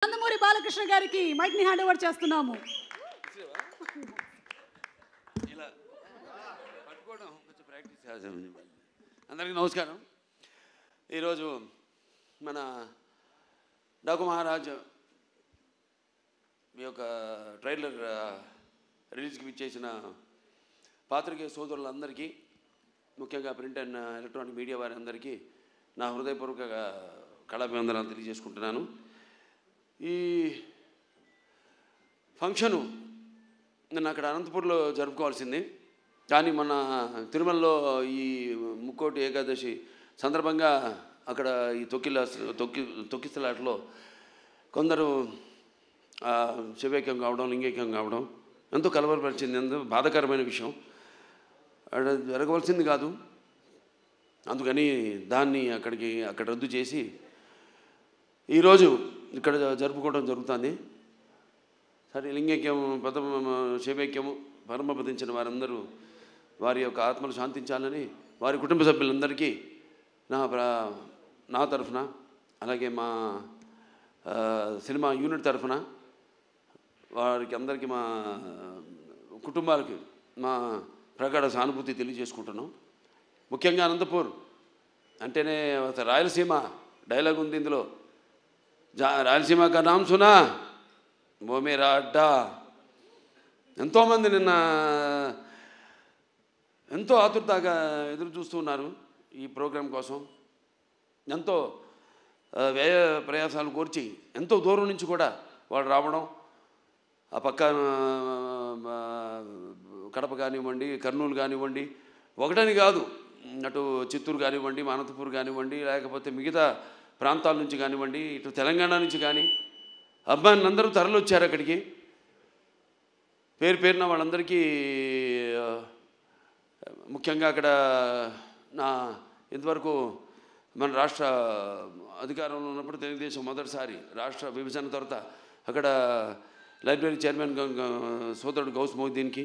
నందమూరి బాలకృష్ణ గారికి మైక్ ని hand over చేస్తున్నాము. అందరికీ నమస్కారం. ఈరోజు మన డాకు మహారాజ్ ఈ యొక్క ట్రైలర్ రిలీజ్కి ఇచ్చేసిన పాత్రికేయ సోదరులందరికీ, ముఖ్యంగా ప్రింట్ అండ్ ఎలక్ట్రానిక్ మీడియా వారి అందరికీ నా హృదయపూర్వక కళాభివందనాలు తెలియజేసుకుంటున్నాను. ఈ ఫంక్షను నిన్న అక్కడ అనంతపూర్లో జరుపుకోవాల్సింది, కానీ మన తిరుమలలో ఈ ముక్కోటి ఏకాదశి సందర్భంగా అక్కడ ఈ తొక్కిసలాటలో కొందరు శివైక్యం కావడం, లింగైక్యం కావడం ఎంతో కలవరపరిచింది. ఎంతో బాధాకరమైన విషయం. అక్కడ జరగవలసింది కాదు, అందుకని దాన్ని అక్కడ రద్దు చేసి ఈరోజు ఇక్కడ జరుపుకోవడం జరుగుతుంది. సరే, లింగైక్యం శివైక్యము పరమపదించిన వారందరూ వారి యొక్క ఆత్మలు శాంతించాలని వారి కుటుంబ సభ్యులందరికీ నా తరఫున, అలాగే మా సినిమా యూనిట్ తరఫున వారికి అందరికీ, మా కుటుంబాలకి మా ప్రగాఢ సానుభూతి తెలియజేసుకుంటున్నాం. ముఖ్యంగా అనంతపూర్ అంటేనే రాయలసీమ డైలాగ్ ఉంది ఇందులో. రాయలసీమ కా నామ్ సునా ఓ మేరా అడ్డా. ఎంతోమంది నిన్న ఎంతో ఆతురతగా ఎదురు చూస్తున్నారు ఈ ప్రోగ్రాం కోసం. ఎంతో వ్యయ ప్రయాసాలు కోర్చి ఎంతో దూరం నుంచి కూడా వాళ్ళు రావడం, ఆ పక్క కడప కానివ్వండి, కర్నూలు కానివ్వండి, ఒకటని కాదు, అటు చిత్తూరు కానివ్వండి, అనంతపూర్ కానివ్వండి, లేకపోతే మిగతా ప్రాంతాల నుంచి కానివ్వండి, ఇటు తెలంగాణ నుంచి కానీ అబ్బాయిని అందరూ తరలివచ్చారు అక్కడికి. పేరున వాళ్ళందరికీ ముఖ్యంగా అక్కడ ఇంతవరకు మన రాష్ట్ర అధికారంలో ఉన్నప్పుడు తెలుగుదేశం మొదటిసారి రాష్ట్ర విభజన తర్వాత అక్కడ లైబ్రరీ చైర్మన్ సోదరుడు గౌస్ మొహిద్దీన్కి,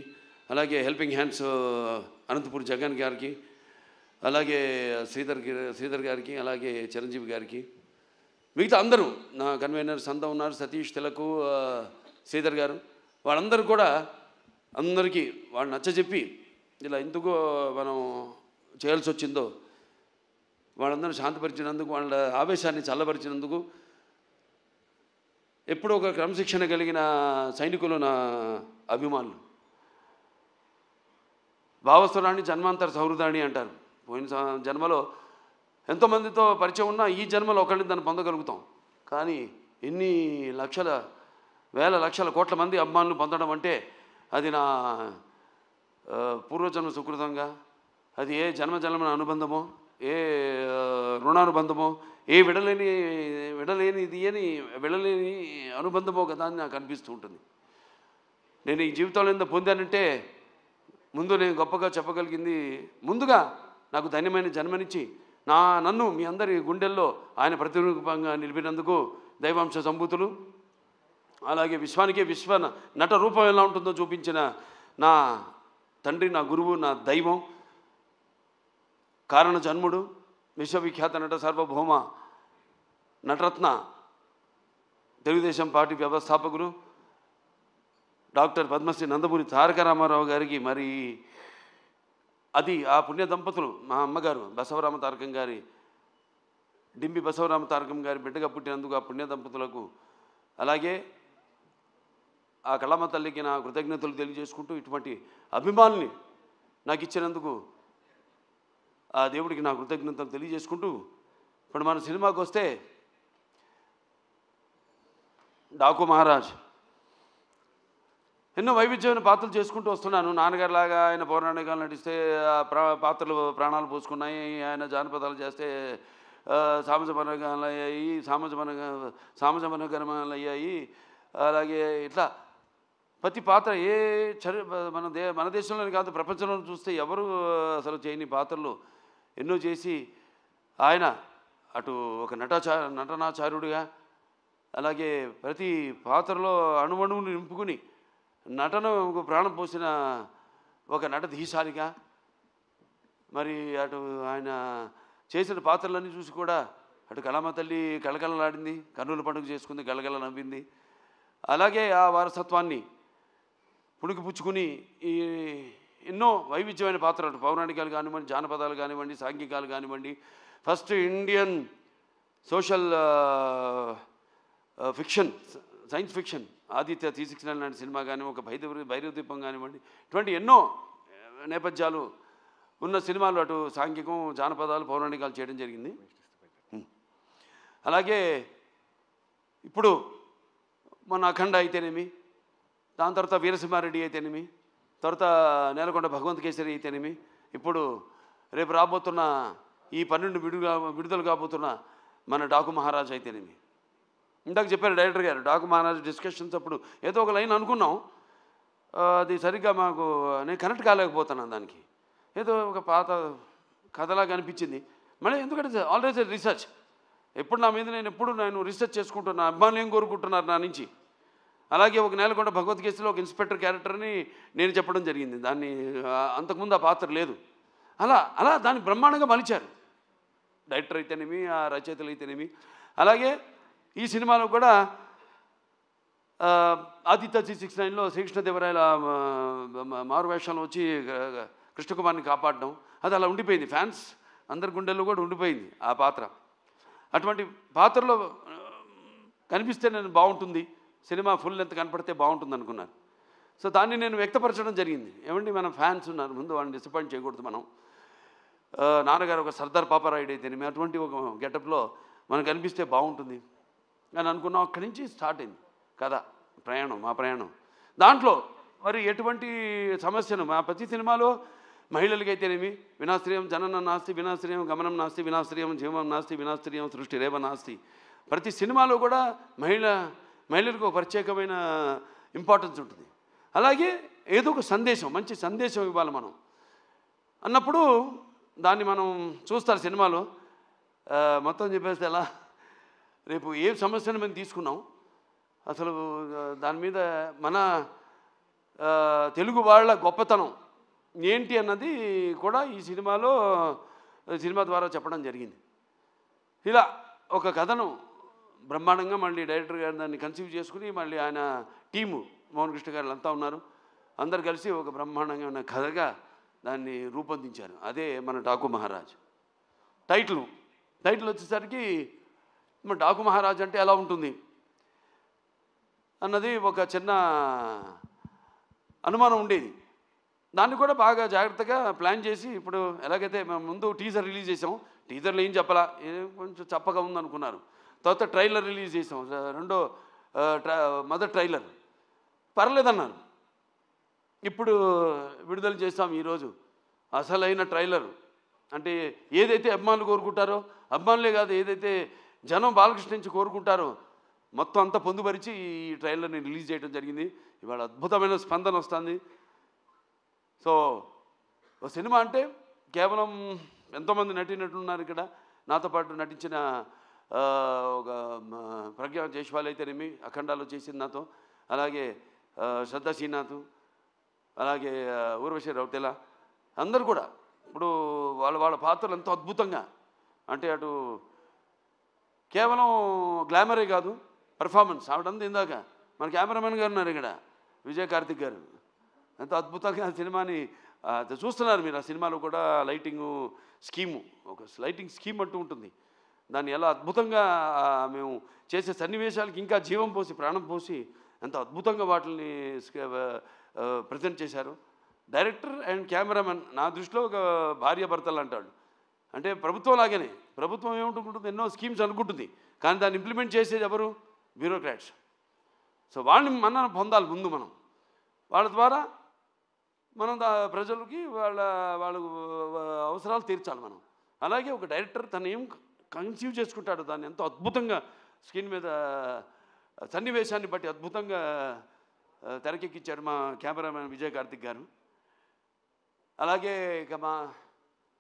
అలాగే హెల్పింగ్ హ్యాండ్స్ అనంతపూర్ జగన్ గారికి, అలాగే శ్రీధర్ గారికి, అలాగే చిరంజీవి గారికి, మిగతా అందరూ నా కన్వీనర్ సంద ఉన్నారు, సతీష్ తిలకు, శ్రీధర్ గారు, వాళ్ళందరూ కూడా అందరికీ వాళ్ళు నచ్చజెప్పి ఇలా ఎందుకు మనం చేయాల్సి వచ్చిందో వాళ్ళందరూ శాంతపరిచినందుకు, వాళ్ళ ఆవేశాన్ని చల్లబరిచినందుకు, ఎప్పుడూ ఒక క్రమశిక్షణ కలిగిన సైనికులు నా అభిమానులు. భావస్వరాన్ని జన్మాంతర సౌహృదాన్ని అంటారు. పోయిన జన్మలో ఎంతోమందితో పరిచయం ఉన్నా ఈ జన్మలో ఒకరిని దాన్ని పొందగలుగుతాం. కానీ ఎన్ని లక్షల, వేల లక్షల కోట్ల మంది అభిమానులు పొందడం అంటే అది నా పూర్వజన్మ సుకృతంగా, అది ఏ జన్మజన్మన అనుబంధమో, ఏ రుణానుబంధమో, ఏ విడలేని అనుబంధమో కదా అని నాకు అనిపిస్తూ ఉంటుంది. నేను ఈ జీవితంలో ఎంత పొందానంటే, ముందు నేను గొప్పగా చెప్పగలిగింది, ముందుగా నాకు ధన్యమైన జన్మనిచ్చి నన్ను మీ అందరి గుండెల్లో ఆయన ప్రతిరూపంగా నిలిపినందుకు దైవాంశ సంభూతులు, అలాగే విశ్వానికే విశ్వ నట రూపం ఎలా ఉంటుందో చూపించిన నా తండ్రి, నా గురువు, నా దైవం, కారణ జన్ముడు, విశ్వవిఖ్యాత నట సార్వభౌమ నటరత్న, తెలుగుదేశం పార్టీ వ్యవస్థాపకులు డాక్టర్ పద్మశ్రీ నందమూరి తారక రామారావు గారికి, మరి అది ఆ పుణ్య దంపతులు, మా అమ్మగారు బసవరామ తారకం గారి, డింబి బసవరామ తారకం గారి బిడ్డగా పుట్టినందుకు ఆ పుణ్య దంపతులకు, అలాగే ఆ కళమ్మ తల్లికి నా కృతజ్ఞతలు తెలియజేసుకుంటూ, ఇటువంటి అభిమానుల్ని నాకు ఇచ్చినందుకు ఆ దేవుడికి నా కృతజ్ఞతలు తెలియజేసుకుంటూ, ఇప్పుడు మన సినిమాకి వస్తే డాకు మహారాజ్ ఎన్నో వైవిధ్యమైన పాత్రలు చేసుకుంటూ వస్తున్నాను. నాన్నగారిలాగా ఆయన పౌరాణికాలు నటిస్తే పాత్రలు ప్రాణాలు పోసుకున్నాయి, ఆయన జానపదాలు చేస్తే సామాజమనగాలు అయ్యాయి, సామాజమనగరమాలు అయ్యాయి. అలాగే ఇట్లా ప్రతి పాత్ర మన దేశంలోనే కాదు ప్రపంచంలో చూస్తే ఎవరు అసలు చేయని పాత్రలు ఎన్నో చేసి ఆయన అటు ఒక నటనాచార్యుడిగా, అలాగే ప్రతి పాత్రలో అణువణువును నింపుకుని నటనకు ప్రాణం పోసిన ఒక నటధీశాలిగా, మరి అటు ఆయన చేసిన పాత్రలన్నీ చూసి కూడా అటు కళామ తల్లి కళకళలాడింది, కన్నుల పండుగ చేసుకుంది, గలగల నవ్వింది. అలాగే ఆ వారసత్వాన్ని పుణికిపుచ్చుకుని ఈ ఎన్నో వైవిధ్యమైన పాత్రలు, పౌరాణికాలు కానివ్వండి, జానపదాలు కానివ్వండి, సాంఘికాలు కానివ్వండి, first Indian social fiction, science fiction Aditya 369 లాంటి సినిమా కానీ, ఒక భైరవ దీపం కానివ్వండి, ఇటువంటి ఎన్నో నేపథ్యాలు ఉన్న సినిమాలు అటు సాంఘికం, జానపదాలు, పౌరాణికాలు చేయడం జరిగింది. అలాగే ఇప్పుడు మన అఖండ అయితేనేమి, దాని తర్వాత వీరసింహారెడ్డి అయితేనేమి, తర్వాత నేలకొండ భగవంత్ కేసరి అయితేనేమి, ఇప్పుడు రేపు రాబోతున్న ఈ 12 విడుదల కాబోతున్న మన డాకు మహారాజ్ అయితేనేమి. ఇందాక చెప్పారు డైరెక్టర్ గారు, డాకు మహారాజ్ డిస్కషన్స్ అప్పుడు ఏదో ఒక లైన్ అనుకున్నాం, అది సరిగ్గా నేను కనెక్ట్ కాలేకపోతున్నాను. దానికి ఏదో ఒక పాత కథలాగా అనిపించింది. మళ్ళీ ఎందుకంటే ఆల్వేస్ రీసెర్చ్, ఎప్పుడు నా మీద నేను రీసెర్చ్ చేసుకుంటున్నా, అభిమానులు ఏం కోరుకుంటున్నారు నా నుంచి. అలాగే ఒక నేలకొండ భగవద్గీతలో ఒక ఇన్స్పెక్టర్ క్యారెక్టర్ని నేను చెప్పడం జరిగింది. దాన్ని అంతకుముందు ఆ పాత్ర లేదు. అలా దాన్ని బ్రహ్మాండంగా మలిచారు డైరెక్టర్ అయితేనేమి, ఆ రచయితలు అయితేనేమి. అలాగే ఈ సినిమాలో కూడా ఆదిత్య 369లో శ్రీకృష్ణదేవరాయల మారువేషంలో వచ్చి కృష్ణకుమార్ని కాపాడడం, అది అలా ఉండిపోయింది. ఫ్యాన్స్ అందరి గుండెల్లో కూడా ఉండిపోయింది ఆ పాత్ర. అటువంటి పాత్రలో కనిపిస్తే నేను బాగుంటుంది, సినిమా ఫుల్ లెంత్ కనపడితే బాగుంటుంది అనుకున్నాను. సో దాన్ని నేను వ్యక్తపరచడం జరిగింది. ఏమండి, మన ఫ్యాన్స్ ఉన్నారు, ముందు వాళ్ళని డిసప్పాయింట్ చేయకూడదు మనం. నాన్నగారు ఒక సర్దార్ పాపారాయుడు అయితేనేమి, అటువంటి ఒక గెటప్లో మనకు కనిపిస్తే బాగుంటుంది అని అనుకున్నాం. అక్కడి నుంచి స్టార్ట్ అయింది కథ ప్రయాణం, మా ప్రయాణం. దాంట్లో మరి ఎటువంటి సమస్యను మా ప్రతి సినిమాలో మహిళలకైతేనేమి, వినాశ్రయం జననం నాస్తి, వినాశ్రయం గమనం నాస్తి, వినాశ్రయం జీవం నాస్తి, వినాశ్రయం సృష్టి రేవ నాస్తి. ప్రతి సినిమాలో కూడా మహిళలకు ఒక ప్రత్యేకమైన ఇంపార్టెన్స్ ఉంటుంది. అలాగే ఏదో ఒక సందేశం, మంచి సందేశం ఇవ్వాలి మనం అన్నప్పుడు దాన్ని మనం చూస్తారు సినిమాలో. మొత్తం చెప్పేస్తే ఎలా, రేపు ఏ సమస్యను మేము తీసుకున్నాం, అసలు దాని మీద మన తెలుగు వాళ్ళ గొప్పతనం ఏంటి అన్నది కూడా ఈ సినిమా ద్వారా చెప్పడం జరిగింది. ఇలా ఒక కథను బ్రహ్మాండంగా మళ్ళీ డైరెక్టర్ గారు దాన్ని కన్సీవ్ చేసుకుని, మళ్ళీ ఆయన టీము మోహన్ కృష్ణ గారు అంతా ఉన్నారు, అందరు కలిసి ఒక బ్రహ్మాండంగా ఉన్న కథగా దాన్ని రూపొందించారు. అదే మన డాకు మహారాజ్. టైటిల్ వచ్చేసరికి మన డాకు మహారాజ్ అంటే ఎలా ఉంటుంది అన్నది ఒక చిన్న అనుమానం ఉండేది. దాన్ని కూడా బాగా జాగ్రత్తగా ప్లాన్ చేసి, ఇప్పుడు ఎలాగైతే మేము ముందు టీజర్ రిలీజ్ చేసాం, టీజర్లో ఏం చెప్పాలా, కొంచెం చప్పగా ఉందనుకున్నారు. తర్వాత ట్రైలర్ రిలీజ్ చేసాం, మొదటి ట్రైలర్ పర్లేదన్నారు. ఇప్పుడు విడుదల చేస్తాం ఈరోజు అసలైన ట్రైలర్. అంటే ఏదైతే అభిమానులు కోరుకుంటారో, అభిమానులే కాదు, ఏదైతే జనం బాలకృష్ణ నుంచి కోరుకుంటారో మొత్తం అంతా పొందుపరిచి ఈ ట్రైలర్ని రిలీజ్ చేయడం జరిగింది. ఇవాళ అద్భుతమైన స్పందన వస్తుంది. సో ఒక సినిమా అంటే కేవలం ఎంతోమంది నటీనటులున్నారు ఇక్కడ. నాతో పాటు నటించిన ఒక ప్రజ్ఞా జైస్వాల్ అయితేనేమి, అఖండాలో చేసింది నాతో, అలాగే శ్రద్ధా శ్రీనాథ్, అలాగే ఊర్వశి రౌతెల, అందరూ కూడా ఇప్పుడు వాళ్ళ పాత్రలు ఎంతో అద్భుతంగా, అంటే అటు కేవలం గ్లామరే కాదు, పెర్ఫార్మెన్స్ ఆవిడంతా. ఇందాక మన కెమెరామెన్ గారు ఉన్నారు ఇక్కడ, విజయ్ కార్తిక్ గారు, ఎంతో అద్భుతంగా సినిమాని చూస్తున్నారు మీరు. ఆ సినిమాలో కూడా లైటింగు స్కీము, ఒక లైటింగ్ స్కీమ్ అంటూ ఉంటుంది. దాన్ని ఎలా అద్భుతంగా మేము చేసే సన్నివేశాలకి ఇంకా జీవం పోసి, ప్రాణం పోసి ఎంతో అద్భుతంగా వాటిని ప్రజెంట్ చేశారు. డైరెక్టర్ అండ్ కెమెరామెన్ నా దృష్టిలో ఒక భార్యాభర్తలు అంటాడు. అంటే ప్రభుత్వం లాగానే, ప్రభుత్వం ఏముంటుంది, ఎన్నో స్కీమ్స్ అనుకుంటుంది, కానీ దాన్ని ఇంప్లిమెంట్ చేసేది ఎవరు? బ్యూరోక్రాట్స్. సో వాళ్ళని మనం పొందాలి ముందు, మనం వాళ్ళ ద్వారా మనం ప్రజలకి వాళ్ళ అవసరాలు తీర్చాలి మనం. అలాగే ఒక డైరెక్టర్ తను ఏం కన్సీవ్ చేసుకుంటాడు, దాన్ని ఎంతో అద్భుతంగా స్క్రీన్ మీద సన్నివేశాన్ని బట్టి అద్భుతంగా తెరకెక్కించాడు మా కెమెరామెన్ విజయ్ కార్తిక్ గారు. అలాగే ఇక మా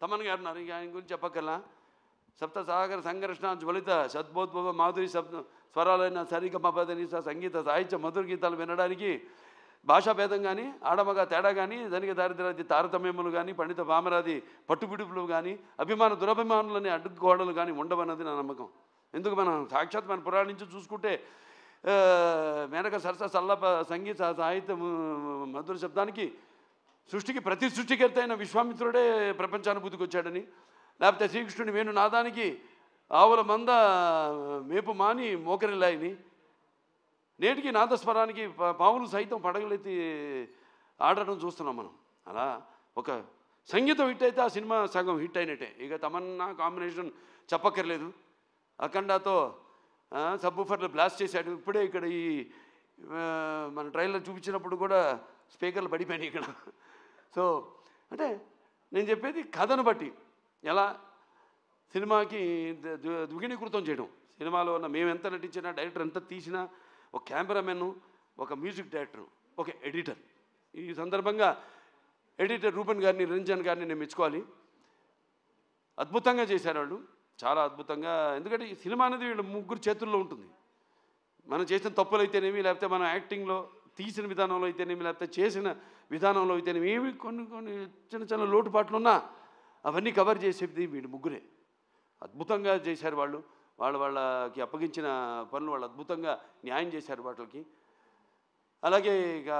తమన్ గారు ఉన్నారు, ఇక ఆయన గురించి చెప్పక్కర్లా. సప్త సాగర సంఘర్షణ జ్వలిత సద్బోద్భవ మాధురి స్వరాలైన సరిగమ పదని సంగీత సాహిత్య మధుర గీతాలు వినడానికి భాషా భేదం కానీ, ఆడమగ తేడా కానీ, ధనిక దారిద్ర్యాది తారతమ్యములు కానీ, పండిత పామరాది పట్టుబిడుపులు కానీ, అభిమాన దురభిమానులని అడ్డుగోడలు కానీ ఉండవన్నది నా నమ్మకం. ఎందుకు మనం సాక్షాత్ మన పురాణం నుంచి చూసుకుంటే మేనక సరస సల్లప సంగీత సాహిత్య మధుర శబ్దానికి సృష్టికి ప్రతి సృష్టికర్త అయిన విశ్వామిత్రుడే ప్రపంచానుభూతికి వచ్చాడని, లేకపోతే శ్రీకృష్ణుని వేణు నాదానికి ఆవుల మంద మేపు మాని మోకరిల్లాయని, నేటికి నాదస్వరానికి పావులు సైతం పడగలెత్తి ఆడటం చూస్తున్నాం మనం. అలా ఒక సంగీతం హిట్ అయితే ఆ సినిమా సగం హిట్ అయినట్టే. ఇక తమన్నా కాంబినేషన్ చెప్పక్కర్లేదు. అఖండాతో సబ్బూఫర్లు బ్లాస్ట్ చేశాడు. ఇప్పుడే ఇక్కడ ఈ మన ట్రైలర్ చూపించినప్పుడు కూడా స్పీకర్లు పడిపోయినాయి ఇక్కడ. సో అంటే నేను చెప్పేది కథను బట్టి ఎలా సినిమాకి ద్విగుణీకృతం చేయడం. సినిమాలో ఉన్న మేము ఎంత నటించినా, డైరెక్టర్ ఎంత తీసినా, ఒక కెమెరామెన్, ఒక మ్యూజిక్ డైరెక్టర్, ఒక ఎడిటర్. ఈ సందర్భంగా ఎడిటర్ రూపన్ గారిని, రంజన్ గారిని నేను మెచ్చుకోవాలి. అద్భుతంగా చేశారు వాళ్ళు, చాలా అద్భుతంగా. ఎందుకంటే ఈ సినిమా అనేది వీళ్ళ ముగ్గురు చేతుల్లో ఉంటుంది. మనం చేసిన తప్పులు అయితేనేమి, లేకపోతే మనం యాక్టింగ్లో తీసిన విధానంలో అయితేనేమి, లేకపోతే చేసిన విధానంలో అయితేనేమి, ఏమి కొన్ని కొన్ని చిన్న చిన్న లోటుపాట్లు ఉన్నా అవన్నీ కవర్ చేసేది వీళ్ళు ముగ్గురే. అద్భుతంగా చేశారు వాళ్ళు. వాళ్ళకి అప్పగించిన పనులు వాళ్ళు అద్భుతంగా న్యాయం చేశారు వాటికి. అలాగే ఇక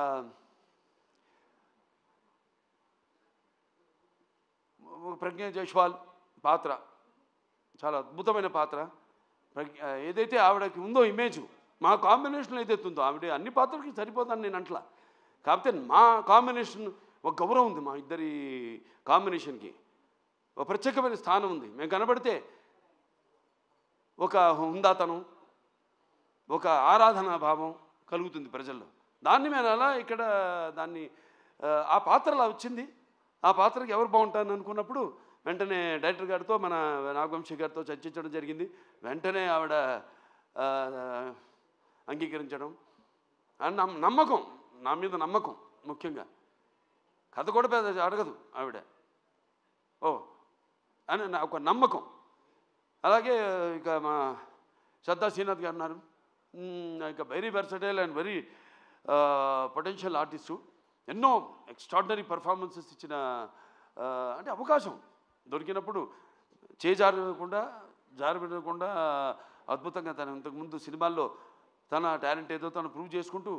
ప్రజ్ఞ జైస్వాల్ పాత్ర చాలా అద్భుతమైన పాత్ర. ఏదైతే ఆవిడకి ఉందో ఇమేజ్, మా కాంబినేషన్ ఏదైతే ఉందో, ఆవిడ అన్ని పాత్రలకి సరిపోతాను నేను అంట్లా. కాకపోతే మా కాంబినేషన్ ఒక గౌరవం ఉంది, మా ఇద్దరి కాంబినేషన్కి ఒక ప్రత్యేకమైన స్థానం ఉంది. మేము కనబడితే ఒక హుందాతనం, ఒక ఆరాధనా భావం కలుగుతుంది ప్రజల్లో. దాన్ని మేము అలా ఇక్కడ దాన్ని ఆ పాత్ర అలా వచ్చింది. ఆ పాత్రకి ఎవరు బాగుంటారని అనుకున్నప్పుడు వెంటనే డైరెక్టర్ గారితో, మన నాగవంశీ గారితో చర్చించడం జరిగింది. వెంటనే ఆవిడ అంగీకరించడం, నమ్మకం, నా మీద నమ్మకం. ముఖ్యంగా కథ కూడా పెద్ద అడగదు ఆవిడ, ఓ అని నా ఒక నమ్మకం. అలాగే ఇక మా శ్రద్ధా శ్రీనాథ్ గారు ఉన్నారు. ఇక very versatile and very potential artist. ఎన్నో ఎక్స్ట్రాడినరీ పర్ఫార్మెన్సెస్ ఇచ్చిన, అంటే అవకాశం దొరికినప్పుడు జారబెట్టకుండా అద్భుతంగా తను ఇంతకుముందు సినిమాల్లో తన టాలెంట్ ఏదో తను ప్రూవ్ చేసుకుంటూ,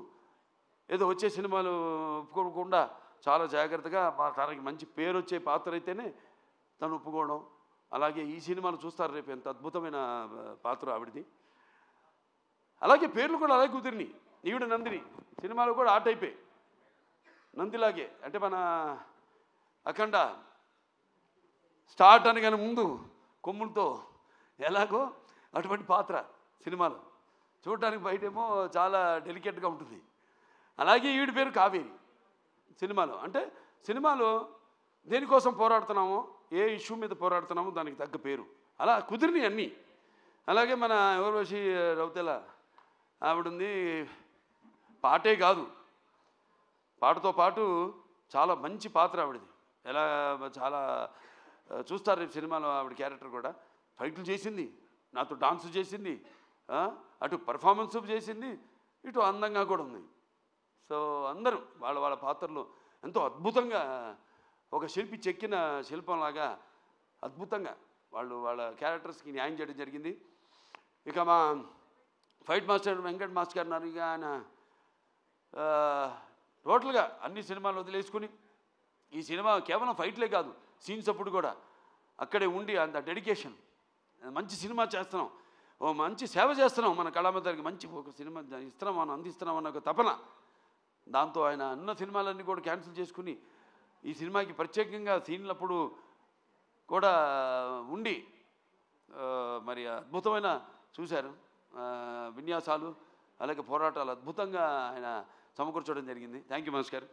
ఏదో వచ్చే సినిమాలు ఒప్పుకోకుండా చాలా జాగ్రత్తగా తనకి మంచి పేరు వచ్చే పాత్ర అయితేనే తను ఒప్పుకోవడం. అలాగే ఈ సినిమాలు చూస్తారు రేపు, ఎంత అద్భుతమైన పాత్ర ఆవిడది. అలాగే పేర్లు కూడా అలాగే కుదిరినాయి. ఈవిడ నందిని సినిమాలో కూడా ఆ టైపే, నందిలాగే. అంటే మన అఖండ స్టార్ట్ అనగానే ముందు కొమ్ములతో ఎలాగో అటువంటి పాత్ర సినిమాలో చూడటానికి బయటేమో చాలా డెలికేట్గా ఉంటుంది. అలాగే ఈవిడ పేరు కావేరి సినిమాలో. అంటే సినిమాలో దేనికోసం పోరాడుతున్నామో, ఏ ఇష్యూ మీద పోరాడుతున్నామో దానికి తగ్గ పేరు అలా కుదిరినాయి అన్నీ. అలాగే మన ఊర్వశి రౌతెల ఆవిడుంది. పాటే కాదు, పాటతో పాటు చాలా మంచి పాత్ర ఆవిడది. ఎలా చాలా చూస్తారు రేపు సినిమాలో ఆవిడ క్యారెక్టర్ కూడా. ఫైట్లు చేసింది, నాతో డాన్స్ చేసింది, అటు పర్ఫార్మెన్స్ చేసింది, ఇటు అందంగా కూడా ఉంది. సో అందరూ వాళ్ళ పాత్రలు ఎంతో అద్భుతంగా, ఒక శిల్పి చెక్కిన శిల్పంలాగా అద్భుతంగా వాళ్ళ క్యారెక్టర్స్కి న్యాయం చేయడం జరిగింది. ఇక మా ఫైట్ మాస్టర్ వెంకట్ మాస్టర్ గారు ఉన్నారు. ఇక ఆయన టోటల్గా అన్ని సినిమాలు వదిలేసుకుని ఈ సినిమా కేవలం ఫైట్లే కాదు, సీన్స్ అప్పుడు కూడా అక్కడే ఉండి అంత డెడికేషన్, మంచి సినిమా చేస్తున్నాం, ఓ మంచి సేవ చేస్తున్నాం మన కళామందరికి, మంచి ఒక సినిమా ఇస్తున్నాం, మనం అందిస్తున్నాం అన్న ఒక తపన. దాంతో ఆయన అన్న సినిమాలన్నీ కూడా క్యాన్సిల్ చేసుకుని ఈ సినిమాకి ప్రత్యేకంగా సీన్లప్పుడు కూడా ఉండి మరి అద్భుతమైన చూశారు విన్యాసాలు, అలాగే పోరాటాలు అద్భుతంగా ఆయన సమకూర్చడం జరిగింది. థ్యాంక్ యూ మనోజ్ గారు.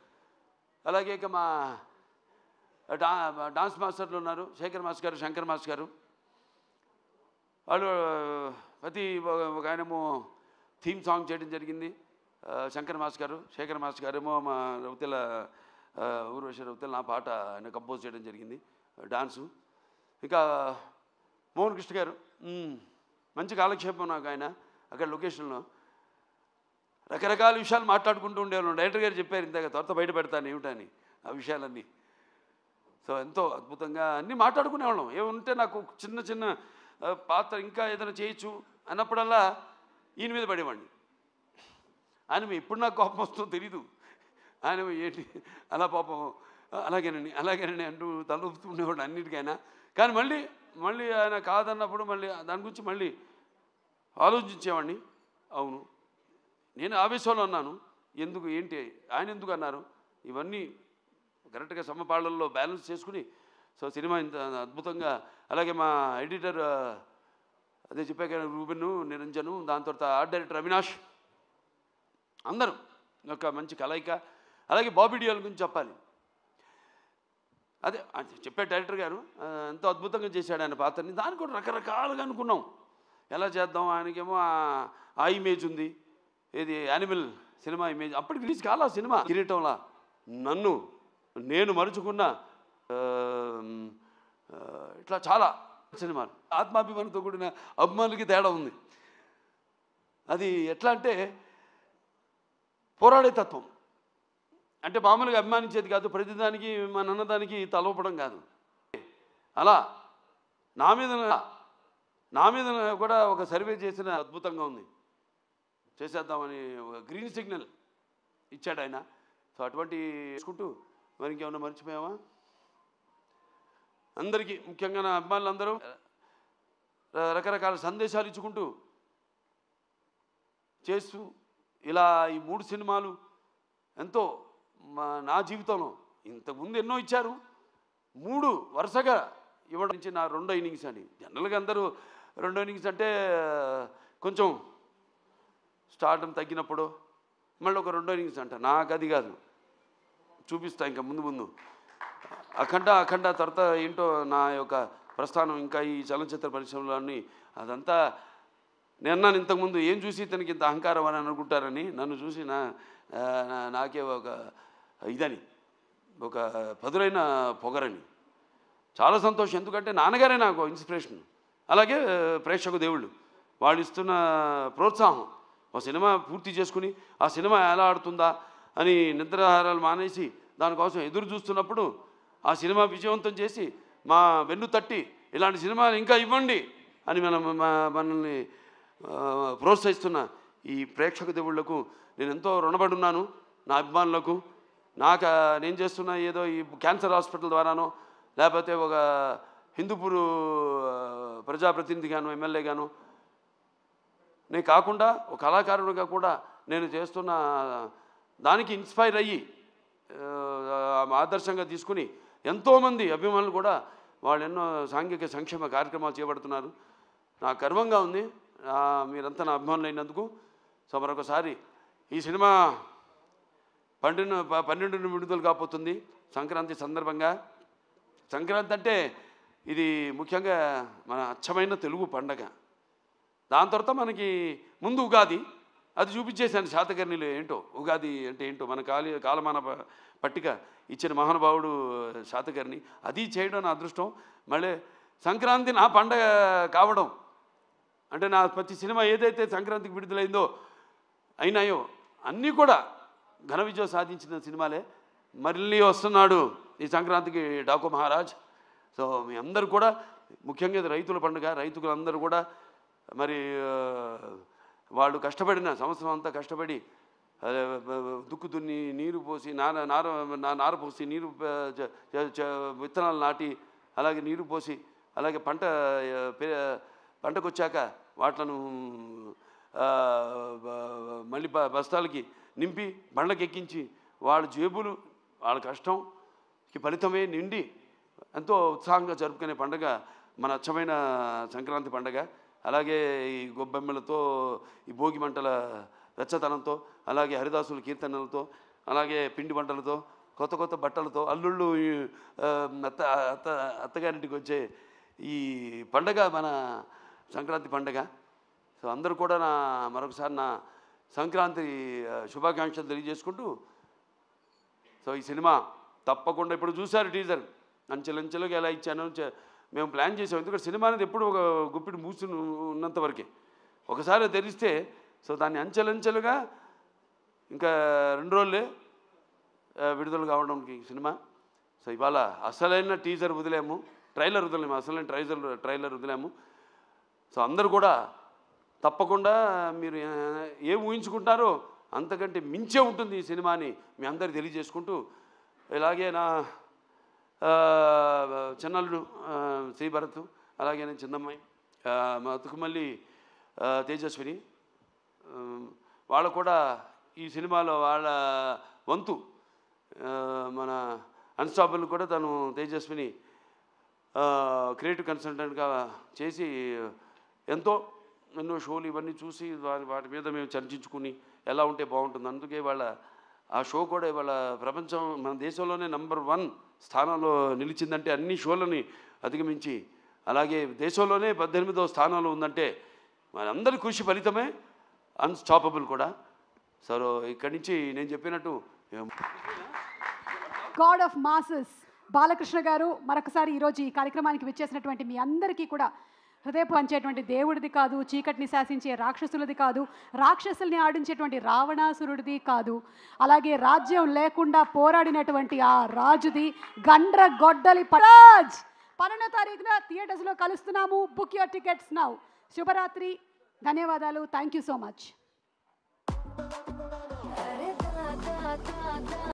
అలాగే ఇక మా డాన్స్ మాస్టర్లు ఉన్నారు, శేఖర్ మాస్టర్ గారు, శంకర్ మాస్టర్ గారు. వాళ్ళు ప్రతి ఒక ఆయనేమో థీమ్ సాంగ్ చేయడం జరిగింది, శంకర్ మాస్టర్ గారు. శేఖర్ మాస్టర్ గారేమో మా రౌతెల ఊర్వశి రౌతెల నా పాట ఆయన కంపోజ్ చేయడం జరిగింది, డాన్సు. ఇంకా మోహన్ కృష్ణ గారు మంచి కాలక్షేపం నాకు ఆయన అక్కడ లొకేషన్లో. రకరకాల విషయాలు మాట్లాడుకుంటూ ఉండేవాళ్ళం. డైరెక్టర్ గారు చెప్పారు ఇందాక, త్వరత బయట పెడతాను ఏమిటని ఆ విషయాలన్నీ. సో ఎంతో అద్భుతంగా అన్నీ మాట్లాడుకునేవాళ్ళం. ఏముంటే నాకు చిన్న చిన్న పాత్ర ఇంకా ఏదైనా చేయొచ్చు అన్నప్పుడల్లా ఈయన మీద పడేవాడిని. ఆయన ఎప్పుడు నాకు కోపం వస్తుందో తెలీదు. ఆయన ఏంటి అలా పాపం అలాగేనండి అంటూ తలూపుతూ ఉండేవాడు అన్నిటికైనా. కానీ మళ్ళీ ఆయన కాదన్నప్పుడు మళ్ళీ దాని గురించి మళ్ళీ ఆలోచించేవాడిని. అవును, నేను ఆవేశంలో అన్నాను, ఎందుకు ఏంటి ఆయన ఎందుకు అన్నారు, ఇవన్నీ కరెక్ట్గా సమపాళ్ళల్లో బ్యాలెన్స్ చేసుకుని సో సినిమా ఇంత అద్భుతంగా. అలాగే మా ఎడిటర్ అదే చెప్పాక రూబెన్, నిరంజను, దాని తర్వాత ఆర్ట్ డైరెక్టర్ అవినాష్, అందరూ ఒక మంచి కలయిక. అలాగే బాబీ డియోల్ గురించి చెప్పాలి. అదే చెప్పే డైరెక్టర్ గారు ఎంతో అద్భుతంగా చేశాడు ఆయన పాత్రని. దాన్ని కూడా రకరకాలుగా అనుకున్నాం ఎలా చేద్దాం. ఆయనకేమో ఆ ఇమేజ్ ఉంది, ఏది యానిమల్ సినిమా ఇమేజ్. అప్పటికి రిలీజ్ కాలా సినిమా. కిరీటంలా నేను మరుచుకున్న ఇట్లా చాలా సినిమాలు. ఆత్మాభిమానంతో కూడిన అభిమానులకి తేడా ఉంది. అది ఎట్లా అంటే పోరాడే తత్వం. అంటే మామూలుగా అభిమానించేది కాదు, ప్రతిదానికి మన అన్నదానికి తలవపడం కాదు. అలా నా మీద కూడా ఒక సర్వే చేసిన అద్భుతంగా ఉంది, చేసేద్దామని ఒక గ్రీన్ సిగ్నల్ ఇచ్చాడు ఆయన. సో అటువంటి చూసుకుంటూ మరి ఇంకేమన్నా మర్చిపోయామా? అందరికీ ముఖ్యంగా నా అభిమానులందరూ రకరకాల సందేశాలు ఇచ్చుకుంటూ చేస్తూ ఇలా ఈ 3 సినిమాలు ఎంతో నా జీవితంలో ఇంతకుముందు ఎన్నో ఇచ్చారు, 3 వరుసగా ఇవ్వడం నుంచి నా 2వ ఇన్నింగ్స్ అని. జనరల్గా అందరూ 2వ ఇన్నింగ్స్ అంటే కొంచెం స్టార్టం తగ్గినప్పుడు మళ్ళీ ఒక 2వ ఇన్నింగ్స్ అంట. నాకు అది కాదు, చూపిస్తా ఇంకా ముందు అఖండ తర్వాత ఏంటో నా యొక్క ప్రస్థానం ఇంకా ఈ చలనచిత్ర పరిశ్రమలోని అదంతా. నేను అన్నాను ఇంతకుముందు, ఏం చూసి ఇతనికి ఇంత అహంకారం అని అనుకుంటారని, నన్ను చూసి నాకే ఒక ఇదని, ఒక పదులైన పొగరని. చాలా సంతోషం, ఎందుకంటే నాన్నగారే నాకు ఇన్స్పిరేషన్. అలాగే ప్రేక్షక దేవుళ్ళు వాళ్ళు ఇస్తున్న ప్రోత్సాహం. ఒక సినిమా పూర్తి చేసుకుని ఆ సినిమా ఎలా ఆడుతుందా అని నిద్రాహారాలు మానేసి దానికోసం ఎదురు చూస్తున్నప్పుడు ఆ సినిమా విజయవంతం చేసి మా వెన్ను తట్టి ఇలాంటి సినిమాలు ఇంకా ఇవ్వండి అని మనల్ని ప్రోత్సహిస్తున్న ఈ ప్రేక్షక దేవుళ్లకు నేను ఎంతో రుణపడి ఉన్నాను. నా అభిమానులకు, నేను చేస్తున్న ఏదో ఈ క్యాన్సర్ హాస్పిటల్ ద్వారానో లేకపోతే ఒక హిందూపూర్ ప్రజాప్రతినిధిగాను ఎమ్మెల్యేగాను నేను కాకుండా ఒక కళాకారుడిగా కూడా నేను చేస్తున్న దానికి ఇన్స్పైర్ అయ్యి ఆదర్శంగా తీసుకుని ఎంతోమంది అభిమానులు కూడా వాళ్ళు ఎన్నో సాంఘిక సంక్షేమ కార్యక్రమాలు చేపడుతున్నారు. నాకు గర్వంగా ఉంది మీరంతా నా అభిమానులు అయినందుకు. సో మరొకసారి ఈ సినిమా 12 విడుదల కాబోతుంది సంక్రాంతి సందర్భంగా. సంక్రాంతి అంటే ఇది ముఖ్యంగా మన అచ్చమైన తెలుగు పండగ. దాని తర్వాత మనకి ముందు ఉగాది, అది చూపించేశాను శాతకర్ణిలో ఏంటో ఉగాది అంటే ఏంటో మన కాలమాన పట్టిక ఇచ్చిన మహానుభావుడు శాతకర్ణి. అది చేయడం నా అదృష్టం. మళ్ళీ సంక్రాంతి నా పండగ కావడం అంటే నా ప్రతి సినిమా ఏదైతే సంక్రాంతికి విడుదలైందో అయినాయో అన్నీ కూడా ఘన విజయం సాధించిన సినిమాలే. మళ్ళీ వస్తున్నాడు ఈ సంక్రాంతికి డాకు మహారాజ్. సో మీ అందరూ కూడా ముఖ్యంగా ఇది రైతుల పండుగ. రైతులందరూ కూడా మరి వాళ్ళు కష్టపడిన సంవత్సరం అంతా కష్టపడి దుక్కు దున్ని నీరు పోసి నార పోసి నీరు విత్తనాలు నాటి అలాగే నీరు పోసి అలాగే పంటకు వచ్చాక వాటిను మళ్ళీ బస్తాలకి నింపి బండ్లకి ఎక్కించి వాళ్ళ జేబులు వాళ్ళ కష్టంకి ఫలితమే నిండి ఎంతో ఉత్సాహంగా జరుపుకునే పండుగ మన అచ్చమైన సంక్రాంతి పండుగ. అలాగే ఈ గొబ్బెమ్మలతో ఈ భోగి మంటల వెచ్చతనంతో అలాగే హరిదాసుల కీర్తనలతో అలాగే పిండి వంటలతో కొత్త బట్టలతో అల్లుళ్ళు అత్తగారింటికి వచ్చే ఈ పండగ మన సంక్రాంతి పండగ. సో అందరూ కూడా మరొకసారి నా సంక్రాంతి శుభాకాంక్షలు తెలియజేసుకుంటూ సో ఈ సినిమా తప్పకుండా ఇప్పుడు చూశారు టీజర్ అంచెలంచెలుగా ఎలా ఇచ్చాను మేము ప్లాన్ చేసాం. ఎందుకంటే సినిమా అనేది ఎప్పుడు ఒక గుప్పిడి మూసి ఉన్నంత వరకే, ఒకసారి తెరిస్తే సో దాన్ని అంచెలంచెలుగా ఇంకా 2 రోజులే విడుదల కావడానికి సినిమా. సో ఇవాళ అసలైన టీజర్ వదిలాము, ట్రైలర్ వదిలేము, అసలైన ట్రైలర్ వదిలాము. సో అందరూ కూడా తప్పకుండా మీరు ఏం ఊహించుకుంటారో అంతకంటే మించే ఉంటుంది ఈ సినిమా అని మీ అందరికి తెలియజేసుకుంటూ, ఇలాగే నా చిన్నల్లుడు శ్రీభరత్, అలాగే నేను చిన్నమ్మాయి, మా అతుకుమల్లి తేజస్విని, వాళ్ళు కూడా ఈ సినిమాలో వాళ్ళ వంతు మన అన్స్టాపబుల్ కూడా తను తేజస్విని క్రియేటివ్ కన్సల్టెంట్గా చేసి ఎన్నో షోలు ఇవన్నీ చూసి వాటి మీద మేము చర్చించుకుని ఎలా ఉంటే బాగుంటుంది. అందుకే వాళ్ళ ఆ షో కూడా ఇవాళ ప్రపంచం మన దేశంలోనే నంబర్ 1 స్థానంలో నిలిచిందంటే అన్ని షోలని అధిగమించి, అలాగే దేశంలోనే 18వ స్థానంలో ఉందంటే మనందరి కృషి ఫలితమే అన్స్టాపబుల్ కూడా. సో ఇక్కడి నుంచి నేను చెప్పినట్టు గాడ్ ఆఫ్ మాసెస్ బాలకృష్ణ గారు మరొకసారి ఈరోజు ఈ కార్యక్రమానికి విచ్చేసినటువంటి మీ అందరికీ కూడా హృదయపు పంచేటువంటి దేవుడిది కాదు, చీకటిని శాసించే రాక్షసులది కాదు, రాక్షసుల్ని ఆడించేటువంటి రావణాసురుడిది కాదు, అలాగే రాజ్యం లేకుండా పోరాడినటువంటి ఆ రాజుది గండ్రగొడ్డలి పరాజ్. 12వ తారీఖున థియేటర్స్లో కలుస్తున్నాము. Book your tickets now. శుభరాత్రి, ధన్యవాదాలు, థ్యాంక్ యూ సో మచ్.